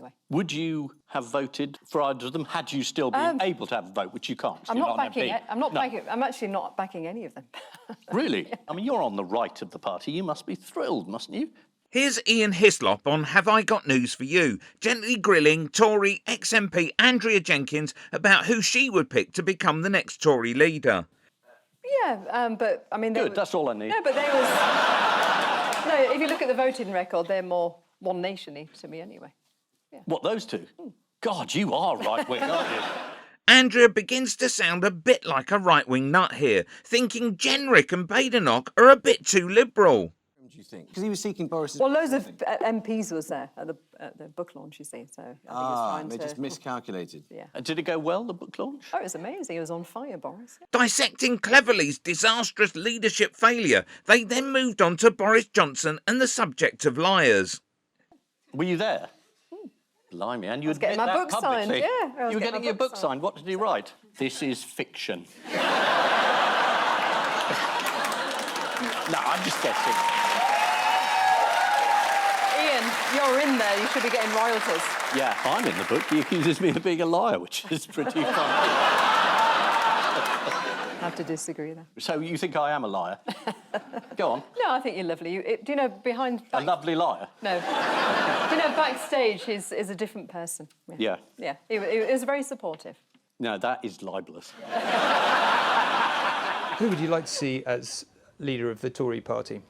anyway. Would you have voted for either of them had you still been able to have a vote, which you can't? I'm not backing it. I'm actually not backing any of them. Really? I mean, you're on the right of the party. You must be thrilled, mustn't you? Here's Ian Hislop on Have I Got News For You, gently grilling Tory ex-MP Andrea Jenkyns about who she would pick to become the next Tory leader. Yeah, but I mean... Good, that's all I need. No, but there was... No, if you look at the voting record, they're more One Nation-y to me anyway. Yeah. What, those two? God, you are right-wing, aren't you? Andrea begins to sound a bit like a right-wing nut here, thinking Jenrick and Badenoch are a bit too liberal. Do you think? Because he was seeking Boris's... Well, loads of MPs was there at the book launch, you see, so I think it's fine they just miscalculated. Yeah. And did it go well, the book launch? Oh, it was amazing. It was on fire, Boris. Dissecting Cleverly's disastrous leadership failure, they then moved on to Boris Johnson and the subject of liars. Were you there? Blimey, and you admit my that book signed, publicly. yeah. You were getting your book signed. What did he write? This is fiction. No, I'm just guessing. Ian, you're in there. You should be getting royalties. Yeah, I'm in the book. He accuses me of being a liar, which is pretty funny. I have to disagree there. So you think I am a liar? Go on. No, I think you're lovely. Do you know behind... A lovely liar? No. Do you know backstage is a different person? Yeah. Yeah, he was very supportive. No, that is libelous. Who would you like to see as leader of the Tory party?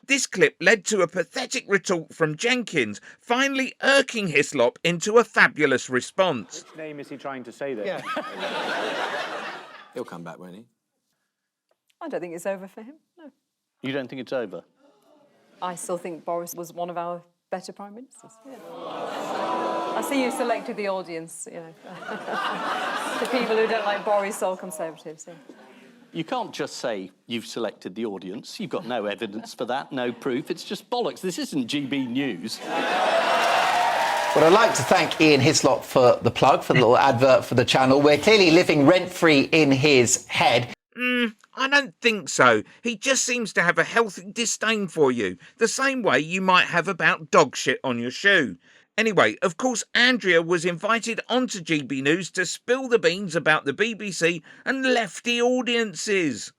This clip led to a pathetic retort from Jenkyns, finally irking Hislop into a fabulous response. Which name is he trying to say there? Yeah. He'll come back, won't he? I don't think it's over for him, no. You don't think it's over? I still think Boris was one of our better Prime Ministers. Yeah. I see you selected the audience, you know. The people who don't like Boris or Conservatives. Yeah. You can't just say you've selected the audience. You've got no evidence for that, no proof. It's just bollocks. This isn't GB News. Well, I'd like to thank Ian Hislop for the plug, for the little advert for the channel. We're clearly living rent-free in his head. I don't think so. He just seems to have a healthy disdain for you, the same way you might have about dog shit on your shoe. Anyway, of course, Andrea was invited onto GB News to spill the beans about the BBC and lefty audiences.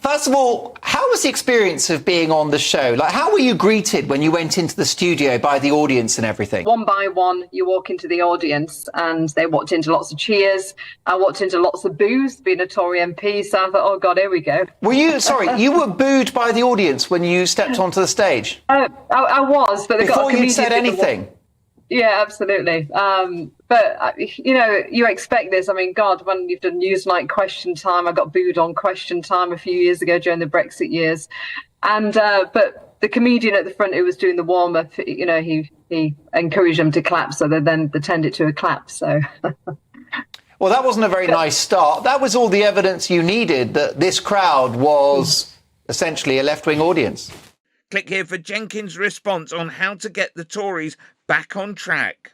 First of all, how was the experience of being on the show? Like, how were you greeted when you went into the studio by the audience and everything? One by one, you walk into the audience and they walked into lots of cheers. I walked into lots of boos, being a Tory MP, so I thought, oh, God, here we go. Were you, sorry, you were booed by the audience when you stepped onto the stage? I was, but they got a Before you said anything? Yeah, absolutely. But, you know, you expect this. I mean, God, when you've done Newsnight Question Time, I got booed on Question Time a few years ago during the Brexit years. And but the comedian at the front who was doing the warm-up, you know, he encouraged them to clap, so they turned it to a clap, so... Well, that wasn't a very nice start. That was all the evidence you needed that this crowd was essentially a left-wing audience. Click here for Jenkyns' response on how to get the Tories back on track.